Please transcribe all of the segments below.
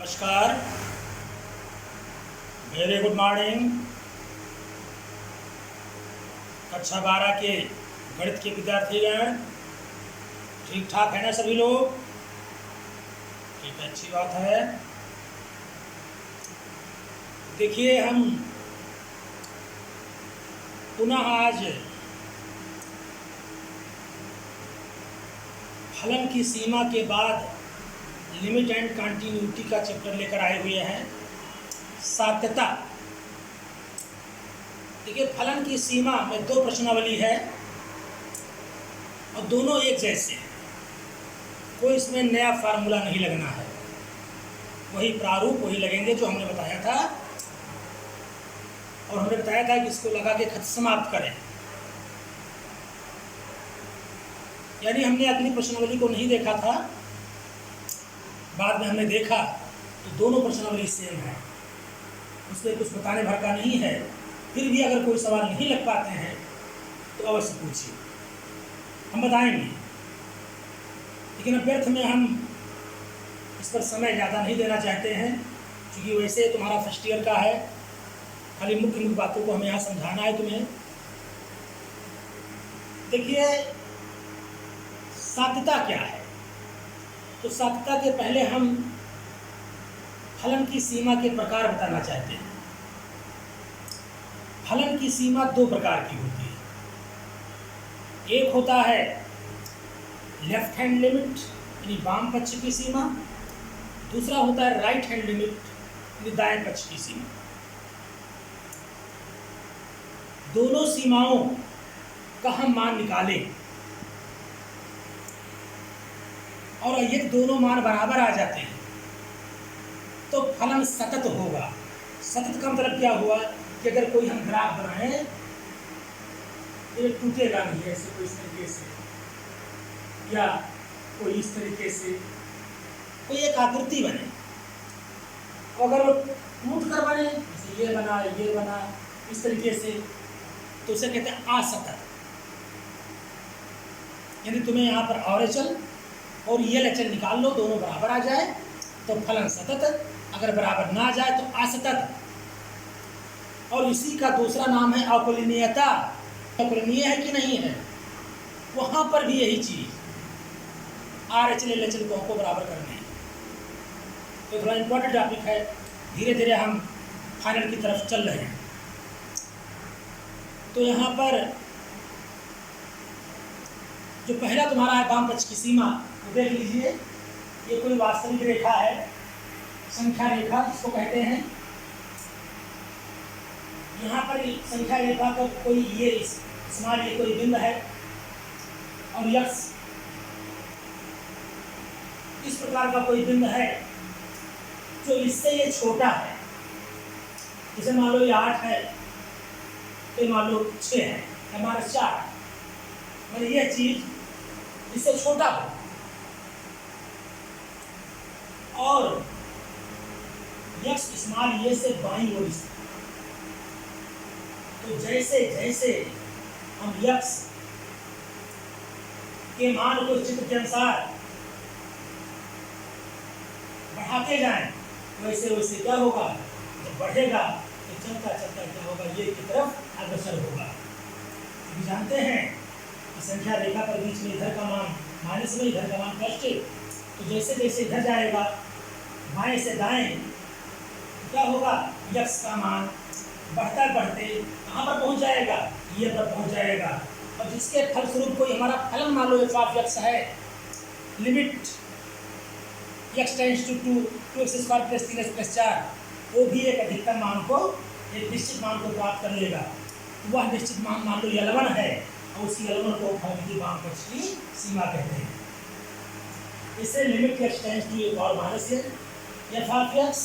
नमस्कार, very good morning. कक्षा 12 के गणित के विद्यार्थीगण ठीक ठाक है ना सभी लोग? ठीक है, अच्छी बात है। देखिए, हम पुनः आज फलन की सीमा के बाद लिमिट एंड कंटिन्यूटी का चैप्टर लेकर आए हुए हैं, सात्यता। देखिए, फलन की सीमा में दो प्रश्नावली है और दोनों एक जैसे हैं। कोई इसमें नया फार्मूला नहीं लगना है, वही प्रारूप वही लगेंगे जो हमने बताया था। और हमने बताया था कि इसको लगा के खत समाप्त करें, यानी हमने अगली प्रश्नावली को नहीं देखा था, बाद में हमने देखा तो दोनों प्रश्नावली सेम है, उसमें कुछ बताने भर का नहीं है। फिर भी अगर कोई सवाल नहीं लग पाते हैं तो अवश्य पूछिए, हम बताएंगे। लेकिन अब व्यर्थ में हम इस पर समय ज़्यादा नहीं देना चाहते हैं, क्योंकि वैसे तुम्हारा फर्स्ट ईयर का है, खाली मुख्य मुख्य बातों को हमें यहाँ समझाना है तुम्हें। देखिए, सात्यता क्या है? तो सात्यता के पहले हम फलन की सीमा के प्रकार बताना चाहते हैं। फलन की सीमा दो प्रकार की होती है। एक होता है लेफ्ट हैंड लिमिट यानी वाम पक्ष की सीमा, दूसरा होता है राइट हैंड लिमिट यानी दाएं पक्ष की सीमा। दोनों सीमाओं का हम मान निकालें और यदि दोनों मान बराबर आ जाते हैं तो फलन सतत होगा। सतत का मतलब क्या हुआ कि अगर कोई हम ग्राफ बनाएं तो ये टूटेगा नहीं, ऐसे कोई इस तरीके से या कोई इस तरीके से, कोई एक आकृति बने। अगर वो टूट कर बने, जैसे ये बना इस तरीके से, तो उसे कहते हैं असतत। यानी तुम्हें यहाँ पर ऑरेचल और ये एचएल निकाल लो, दोनों बराबर आ जाए तो फलन सतत, अगर बराबर ना जाए तो असतत। और इसी का दूसरा नाम है अकुलनीयता। अकुलनीय है कि नहीं है? वहाँ पर भी यही चीज are H L H L को बराबर करने हैं। तो थोड़ा इम्पोर्टेंट टॉपिक है, धीरे धीरे हम फाइनल की तरफ चल रहे हैं। तो यहाँ पर जो पहला तुम्हारा है वाम पक्ष की सीमा, तो देख लीजिए, ये कोई वास्तविक रेखा है, संख्या रेखा इसको कहते हैं। यहाँ पर संख्या रेखा का कोई ये स्मॉल ये कोई बिंदु है और यक्स इस प्रकार का कोई बिंदु है जो इससे ये छोटा है। जैसे मान लो ये 8 है, तो मान लो 6 है, हमारा 4, मतलब यह चीज इससे छोटा हो। और यक्स स्मॉल ये से बाईं ओर, तो जैसे जैसे हम यक्स के मान को चित्र के अनुसार बढ़ाते जाएं, वैसे वैसे क्या होगा, जब बढ़ेगा तो चलता चलता क्या होगा, ये की तरफ अग्रसर होगा। तो जानते हैं कि संख्या रेखा पर बीच में इधर का मान माइनस में, इधर का मान प्लस, तो जैसे जैसे इधर जाएगा बाएं से दाएं, क्या होगा, यक्स का मान बढ़ता बढ़ते कहाँ पर पहुँच जाएगा, ये पर पहुँच जाएगा। और जिसके फलस्वरूप कोई हमारा फलन मान लो f यक्स है, limit x tends to 2x square plus 3x plus 4, वो भी एक अधिकतम मान को, एक निश्चित मान को प्राप्त कर लेगा। वह निश्चित मान मान लो 11 है, और उसी 11 को फलन की वाम पक्ष की सीमा कहते हैं। इसे लिमिट x टेंड्स टू एक और minus f x,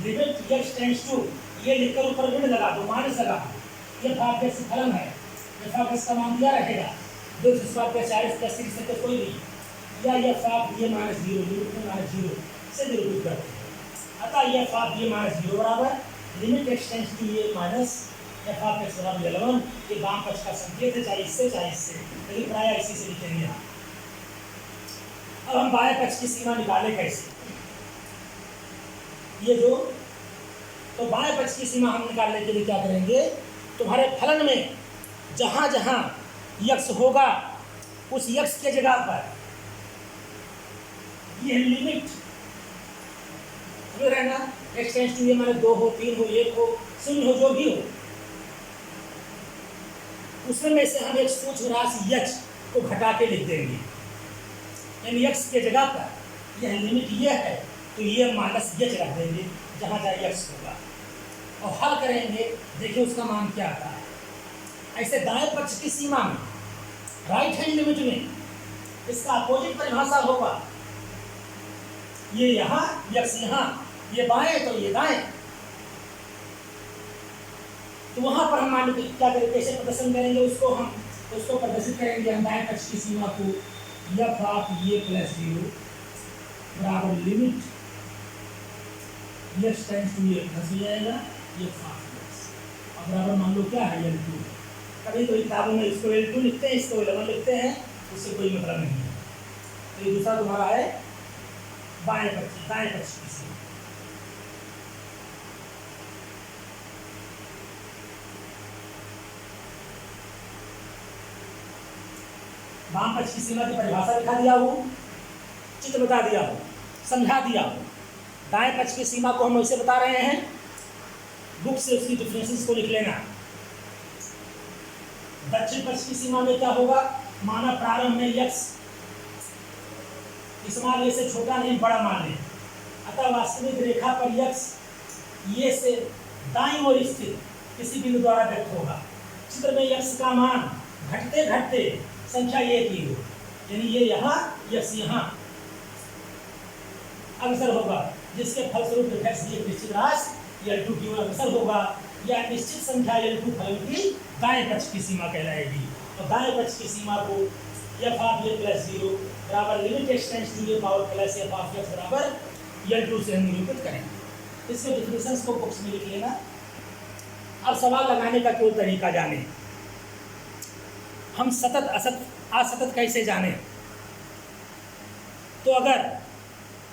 limit x tends to, ये लिखकर ऊपर बिंदु लगा दो, माइनस लगा दो, f x फलन है, f x का मान दिया रहेगा 2 स्क्वायर प्लस 4 प्लस 3 से कोई नहीं, या ये माइनस 0, लिमिट में माइनस 0 से निरूपित करते हैं। अतः ये माइनस 0 बराबर लिमिट x टेंड्स टू ये माइनस f बराबर 11, ये वाम पक्ष का संकेत है, चाहे इससे, लेकिन प्राय इसी से लिखेंगे। अब हम बाएं पक्ष की सीमा निकालें कैसे? ये जो, तो बाएं पक्ष की सीमा हम निकालने के लिए क्या करेंगे, तुम्हारे फलन में जहाँ जहाँ यक्स होगा उस यक्स के जगह पर ये लिमिट रहना, x टेंड्स टू ये माने 2 हो, 3 हो, 1 हो, 0 हो, जो भी हो, उसमें से हम एक सूक्ष्म राशि h को घटा के लिख देंगे। यानी x के जगह पर यह लिमिट ये है तो ये माइनस h रख देंगे जहाँ जहाँ x होगा और हल करेंगे, देखिए उसका मान क्या आता है। ऐसे दाएं पक्ष की सीमा में, राइट हैंड लिमिट में, इसका अपोजिट परिभाषा होगा, ये यहाँ x यहाँ, ये बाएं तो ये दाएं, तो वहां पर हम मान क्या करें, कैसे प्रदर्शन करेंगे उसको प्रदर्शित करेंगे हम दाएं पक्ष की सीमा को f ऑफ ये प्लस 0 बराबर लिमिट x टेंड्स टू ये प्लस हो जाएगा f ऑफ x और बराबर मान लो क्या है L2। कभी कोई किताबों में इसको L2 लिखते हैं, इसको L1 लिखते हैं, उससे कोई मतलब नहीं है। तो ये दूसरा तुम्हारा है दाएं पक्ष की सीमा। वाम पक्ष की सीमा की परिभाषा दिखा दिया हो, चित्र बता दिया हो, समझा दिया हो। दाएं पक्ष की सीमा को हम ऐसे बता रहे हैं, बुक से उसकी डिफरेंसेस को लिख लेना। दक्षिण पक्ष की सीमा में क्या होगा, माना प्रारंभ में x इस मान ये से छोटा नहीं बड़ा मान लें, अतः वास्तविक रेखा पर x ये से दाईं ओर स्थित किसी बिंदु द्वारा व्यक्त होगा। चित्र में x का मान घटते घटते संख्या 1 ही हो, यानी ये यहाँ x यहाँ अग्रसर होगा, जिसके फलस्वरूप एक निश्चित राशि L2 की ओर अग्रसर होगा। यह निश्चित संख्या L2 फलन की दाएं पक्ष की सीमा कहलाएगी। और दाएं पक्ष की सीमा को f ऑफ ये प्लस 0 बराबर लिमिट x टेंड्स टू ये power plus f of x बराबर L2 से हम निरूपित करेंगे। इसके डिफिनेशंस को बुक्स में लिख लेना। अब सवाल लगाने का कोई तरीका जाने, हम सतत असत असतत कैसे जाने। तो अगर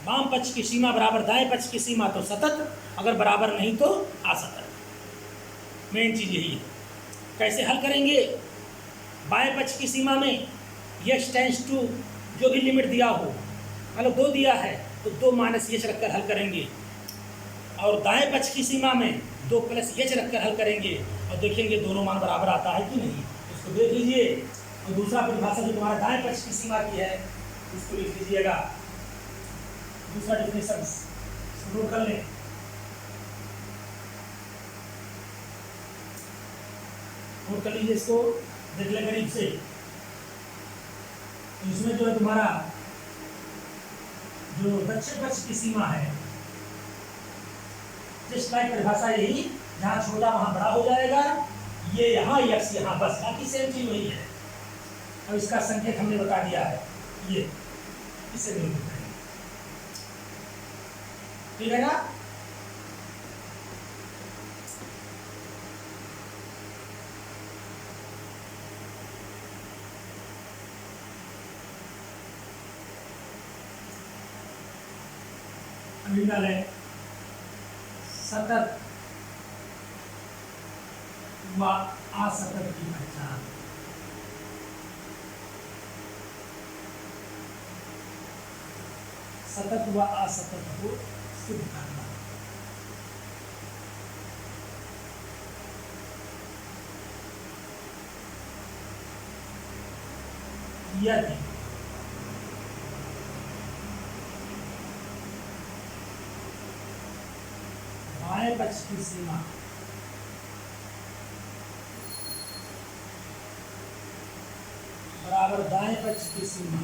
वाम पक्ष की सीमा बराबर दाएं पक्ष की सीमा तो सतत, अगर बराबर नहीं तो असतत। मेन चीज़ यही है। कैसे हल करेंगे, बाएं पक्ष की सीमा में x टेंड्स टू जो भी लिमिट दिया हो, मतलब 2 दिया है तो 2 माइनस h रखकर हल करेंगे, और दाएं पक्ष की सीमा में 2 प्लस h रखकर हल करेंगे और देखेंगे दोनों मान बराबर आता है कि नहीं, इसको देख लीजिए। और दूसरा परिभाषा जो तुम्हारा दाएं पक्ष की सीमा की है इसको लिख लीजिएगा, दूसरा डिफिनेशन शुरू कर लें। नोट कर लीजिए, इसको देख लें करीब से। तो इसमें जो है तुम्हारा जो दक्षिण पक्ष की सीमा है, जस्ट लाइक परिभाषा यही, जहाँ छोटा वहाँ बड़ा हो जाएगा, ये यहाँ x यहाँ, बस बाकी सेम चीज वही है। अब इसका संकेत हमने बता दिया है, ये इसे निरूपित करेंगे, ठीक है ना। अभिनल है सतत व असतत की पहचान। सतत व असतत को सिद्ध करना। यदि बाएं पक्ष की सीमा बराबर दाएं पक्ष की सीमा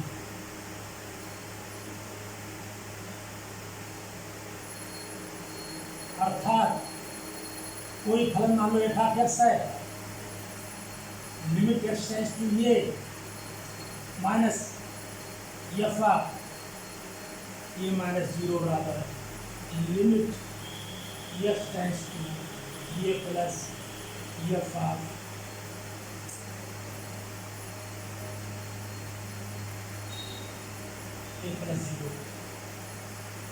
अर्थात कोई फलन मान लो f है, लिमिट x टेंड्स टू ये माइनस f ये माइनस 0 बराबर लिमिट x टेंड्स टू ये प्लस f ये प्लस 0।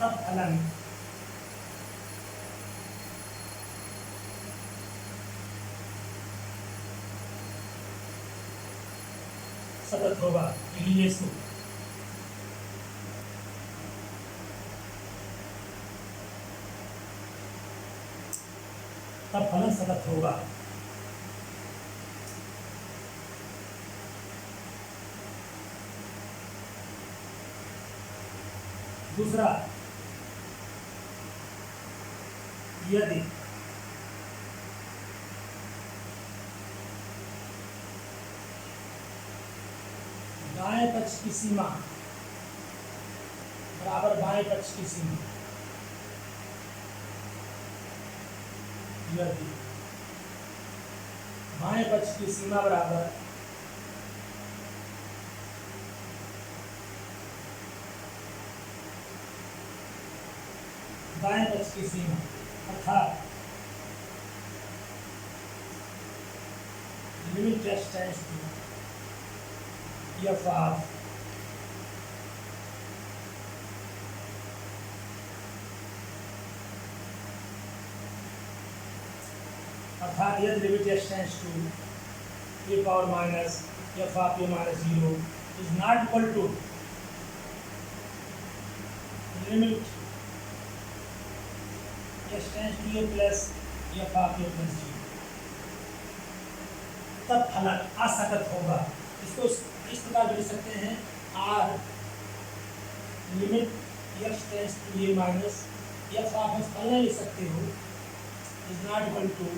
अब फलन सतत होगा। लिखिए इसको, तब फलन सतत होगा। दूसरा, यदि दाएं पक्ष की सीमा बराबर बाएं पक्ष की सीमा, यदि बाएं पक्ष की सीमा बराबर दाएं पक्ष की सीमा, अर्थात limit test tends to f of अर्थात यदि limit test tends to a power minus f of a minus 0 is not equal to limit test tends to a plus f of a plus 0, तब फलन असतत होगा। इसको इस प्रकार लिख सकते हैं, R limit x tends to a minus f of x, फलन लिख सकते हो, is not equal to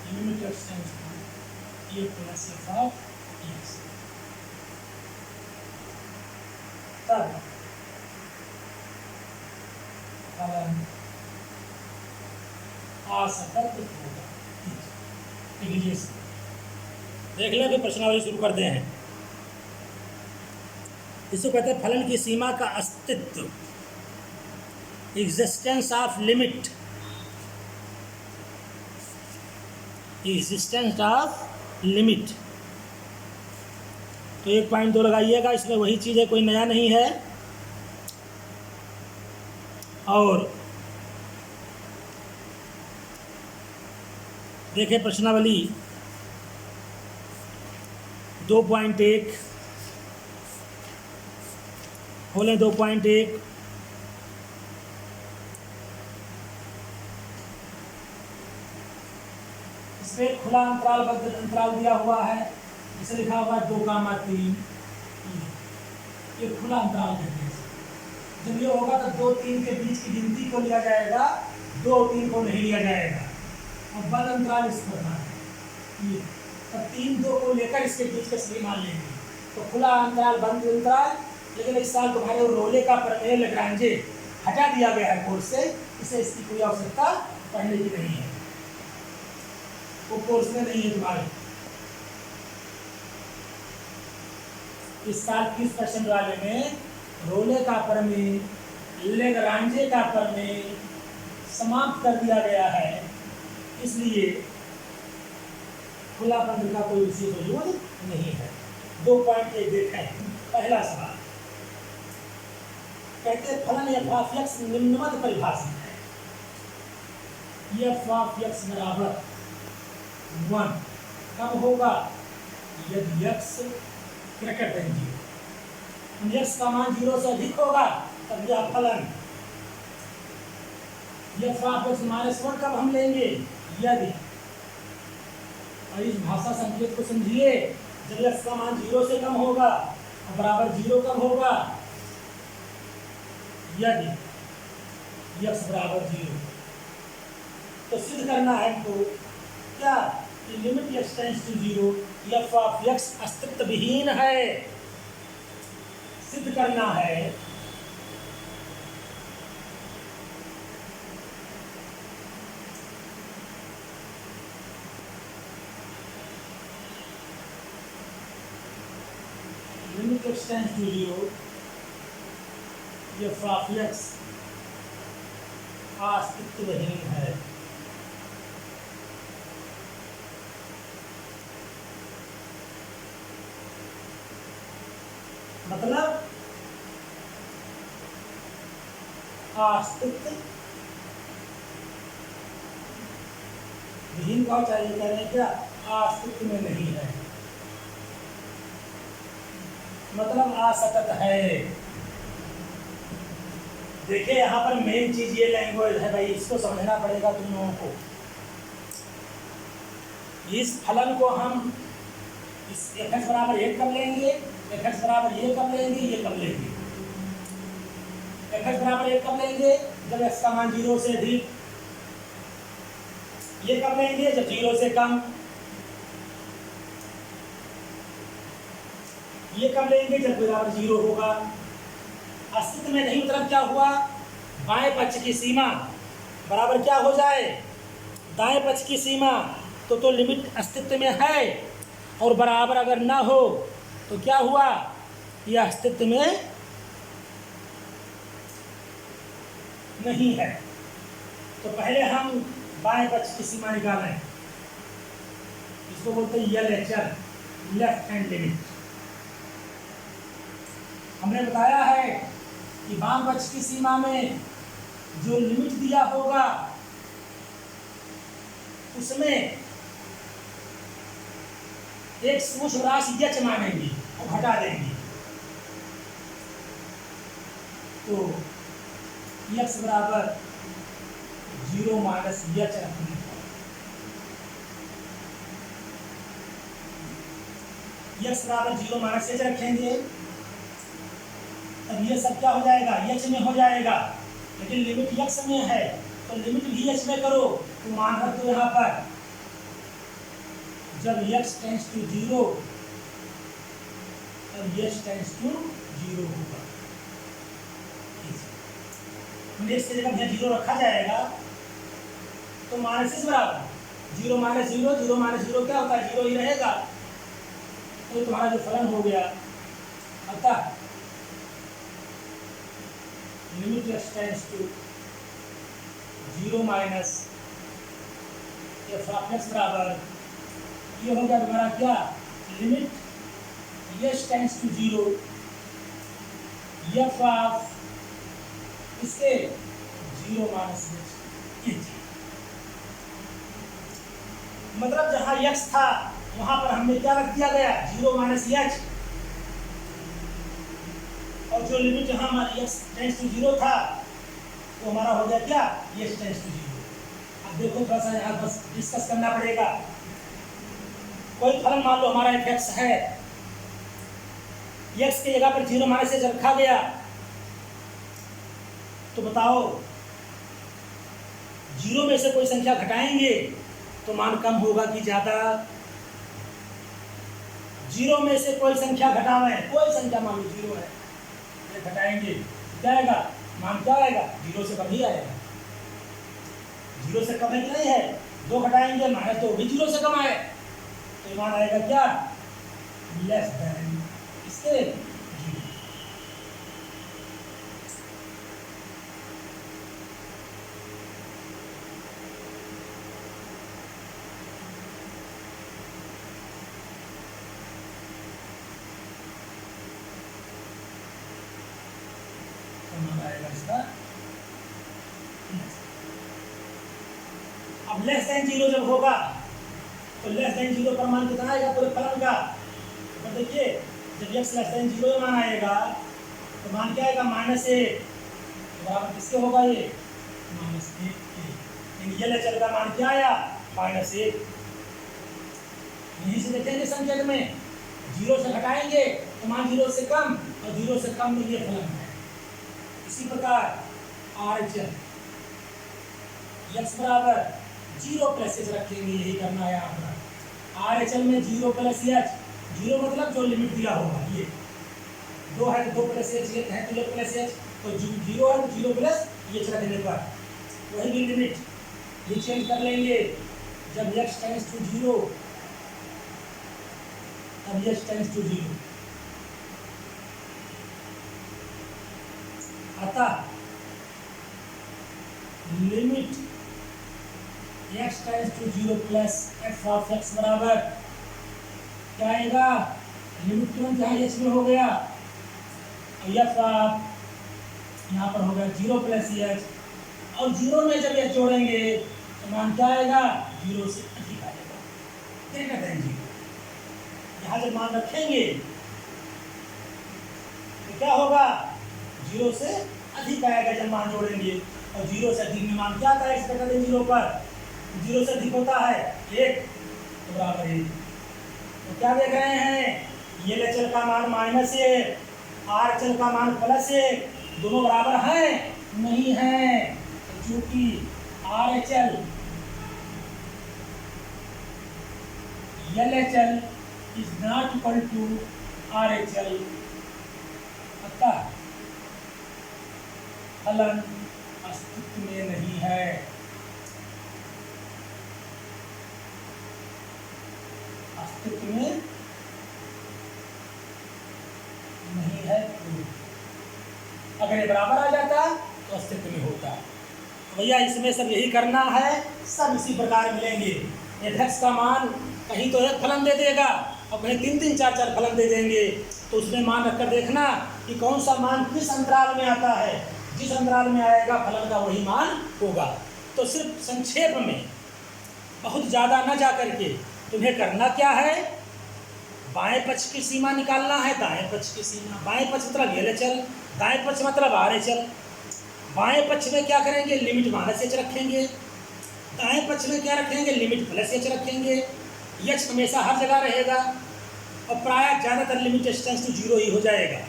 limit x tends to a plus f of x, तब फलन असतत होगा। लीजिए, देख लें कि प्रश्नावली शुरू करते हैं। इसको कहते हैं फलन की सीमा का अस्तित्व, existence of limit, existence of limit. तो 1.2 लगाइएगा, इसमें वही चीज़ है, कोई नया नहीं है। और देखें प्रश्नावली 2.1 खोलें, 2.1 इसमें खुला अंतरालबद्ध अंतराल दिया हुआ है, इसे लिखा हुआ है 2,3। ये खुला अंतराल कहते हैं। जब ये होगा तो 2, 3 के बीच की गिनती को लिया जाएगा, 2 और 3 को नहीं लिया जाएगा। और बंद अंतराल इस प्रकार है, ये तो 3, 2 को लेकर इसके बीच का सही मान लेंगे। तो खुला अंतराल, बंद अंतराल। लेकिन इस साल तुम्हारे रोले का प्रमेय लैग्रांजे हटा दिया गया है कोर्स से, इसे इसकी कोई आवश्यकता पढ़ने की नहीं है, वो कोर्स में नहीं है तुम्हारे। इस साल 30% वाले में रोले का प्रमेय, लैग्रांजे का प्रमेय समाप्त कर दिया गया है, इसलिए खुला बंद का कोई विशेष वजूद नहीं है। 2.1 देखें, पहला सवाल कहते हैं फलन एफ ऑफ एक्स निम्नवत परिभाषित है। एफ ऑफ एक्स बराबर 1 कब होगा? यदि एक्स ग्रेटर देन 0, एक्स का मान 0 से अधिक होगा तब यह फलन एफ ऑफ एक्स माइनस 1 कब हम लेंगे? यदि, और इस भाषा संकेत को समझिए, जब एक्स का मान 0 से कम होगा और बराबर 0 कब होगा? यदि एक्स बराबर 0। तो सिद्ध करना है हमको क्या? Limit x tends to 0 f of x अस्तित्व विहीन है, सिद्ध करना है। Limit x tends to 0 f of x अस्तित्वहीन है। मतलब अस्तित्व विहीन का चाहिए, कह रहे हैं क्या? अस्तित्व में नहीं है। मतलब असतत है। देखिए यहाँ पर मेन चीज ये लैंग्वेज है भाई, इसको समझना पड़ेगा तुम लोगों को। इस फलन को हम इस f(x) बराबर 1 कब लेंगे, f(x) बराबर ये कब लेंगे, ये कब लेंगे। f(x) बराबर 1 कब लेंगे, जब x का मान 0 से अधिक। ये कब लेंगे, जब 0 से कम। ये कब लेंगे, जब बराबर 0 होगा। अस्तित्व में नहीं मतलब क्या हुआ, बाएं पक्ष की सीमा बराबर क्या हो जाए, दाएं पक्ष की सीमा। तो लिमिट अस्तित्व में है, और बराबर अगर ना हो तो क्या हुआ, यह अस्तित्व में नहीं है। तो पहले हम बाएं पक्ष की सीमा निकालें, इसको बोलते हैं LHL, लेफ्ट हैंड लिमिट। हमने बताया है कि वाम पक्ष की सीमा में जो लिमिट दिया होगा उसमें एक सूक्ष्म राशि h मानेंगे और घटा देंगे। तो x बराबर 0 माइनस h रखेंगे। x बराबर 0 माइनस h रखेंगे, तब ये सब क्या हो जाएगा, h में हो जाएगा। लेकिन लिमिट x में है तो लिमिट भी h में करो। तो मान रख दो यहाँ पर, जब x टेंड्स टू 0 तब h टेंड्स टू 0 होगा। x की जगह 0 रखा जाएगा तो माइनस बराबर 0 माइनस 0, 0 माइनस 0 क्या होता है, 0 ही रहेगा। तो तुम्हारा जो फलन हो गया, अतः limit x tends to 0 minus f(x) बराबर ये हो गया तुम्हारा क्या, limit h tends to 0 f of इसके 0 माइनस h। मतलब जहां x था वहां पर हमने क्या रख दिया गया, 0 माइनस h। और जो लिमिट जहां हमारी x टेंड्स टू 0 था तो हमारा हो गया क्या, h टेंड्स टू 0। अब देखो थोड़ा सा यहाँ बस डिस्कस करना पड़ेगा। कोई फलन मान लो हमारा f(x) है, x की जगह पर 0 माइनस h रखा गया, तो बताओ 0 में से कोई संख्या घटाएंगे तो मान कम होगा कि ज्यादा। 0 में से कोई संख्या घटावे, कोई संख्या मान लो 0 है, ये घटाएंगे क्या आएगा, मान क्या आएगा, 0 से कम ही आएगा। 0 से कम है कि नहीं है, 2 घटाएंगे माइनस 2 भी 0 से कम आए तो मान आएगा क्या, लेस देन इसके 0। अब लेस देन 0 जब होगा तो लेस देन 0 पर मान कितना आएगा पूरे फलन का, तो देखिए जब x लेस देन 0 मान आएगा तो मान क्या आएगा, -1 बराबर किसके होगा, ये -1। ये LHL का मान क्या आया, -1। यहीं से देखेंगे संकेत में 0 से घटाएंगे तो मान 0 से कम, और 0 से कम में ये फलन है। इसी प्रकार RHL x बराबर 0 प्लस h रखेंगे, यही करना है यहाँ पर। RHL में 0 प्लस h, 0 मतलब जो लिमिट दिया होगा, ये 2 है तो 2 प्लस h, ये है तो ये प्लस h, तो 0 है तो 0 प्लस h रखने पर वही भी लिमिट ये चेंज कर लेंगे। जब x टेंड्स टू 0 तब h टेंड्स टू 0। अतः limit x tends to 0 plus f of x बराबर क्या आएगा, लिमिट तुरंत यहाँ h में हो गया, f ऑफ यहाँ पर हो गया 0 प्लस h, और 0 में जब h जोड़ेंगे तो मान क्या आएगा, 0 से अधिक आएगा, ग्रेटर देन 0। यहाँ जब मान रखेंगे क्या होगा, 0 से अधिक आएगा जब मान जोड़ेंगे, और 0 से अधिक में मान क्या आता है इस प्रकार 0 पर, 0 से अधिक होता है 1 तो बराबर 1। तो क्या देख रहे हैं, ये चल का मान -1, आर चल का मान +1, दोनों बराबर हैं नहीं हैं, क्योंकि R H L is not equal to R H L, अतः फलन अस्तित्व में नहीं है। अस्तित्व में नहीं है, अगर ये बराबर आ जाता तो अस्तित्व में होता। भैया इसमें सब यही करना है, सब इसी प्रकार मिलेंगे। x का मान कहीं तो 1 फलन दे देगा और कहीं 3-3, 4-4 फलन दे देंगे, तो उसमें मान रखकर देखना कि कौन सा मान किस अंतराल में आता है, जिस अंतराल में आएगा फलन का वही मान होगा। तो सिर्फ संक्षेप में, बहुत ज़्यादा न जा करके तुम्हें करना क्या है, बाएं पक्ष की सीमा निकालना है, दाएं पक्ष की सीमा। बाएं पक्ष मतलब LHL, दाएं पक्ष मतलब RHL। बाएं पक्ष में क्या करेंगे, लिमिट -h रखेंगे, दाएं पक्ष में क्या रखेंगे, लिमिट +h रखेंगे। h हमेशा हर जगह रहेगा और प्रायः ज़्यादातर लिमिट टेंड्स टू 0 ही हो जाएगा।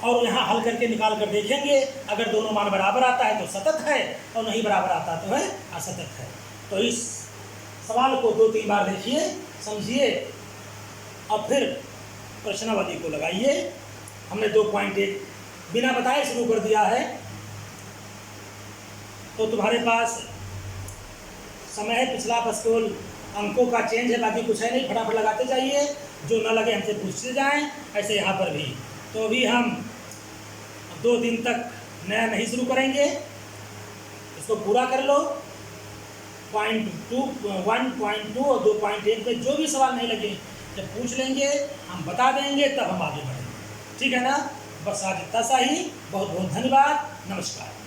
और यहाँ हल करके निकाल कर देखेंगे, अगर दोनों मान बराबर आता है तो सतत है, और नहीं बराबर आता तो है असतत है। तो इस सवाल को 2-3 बार देखिए, समझिए और फिर प्रश्नावली को लगाइए। हमने 2.1 बिना बताए शुरू कर दिया है, तो तुम्हारे पास समय है, पिछला पस्टोल अंकों का चेंज है, बाकी कुछ है नहीं, फटाफट लगाते जाइए, जो न लगे हमसे पूछते जाएं। ऐसे यहाँ पर भी तो अभी हम 2 दिन तक नया नहीं शुरू करेंगे, इसको पूरा कर लो। 1.2 और 2.1 पे जो भी सवाल नहीं लगे जब पूछ लेंगे हम बता देंगे, तब हम आगे बढ़ेंगे, ठीक है ना। बस आज इतना सा ही, बहुत बहुत धन्यवाद, नमस्कार।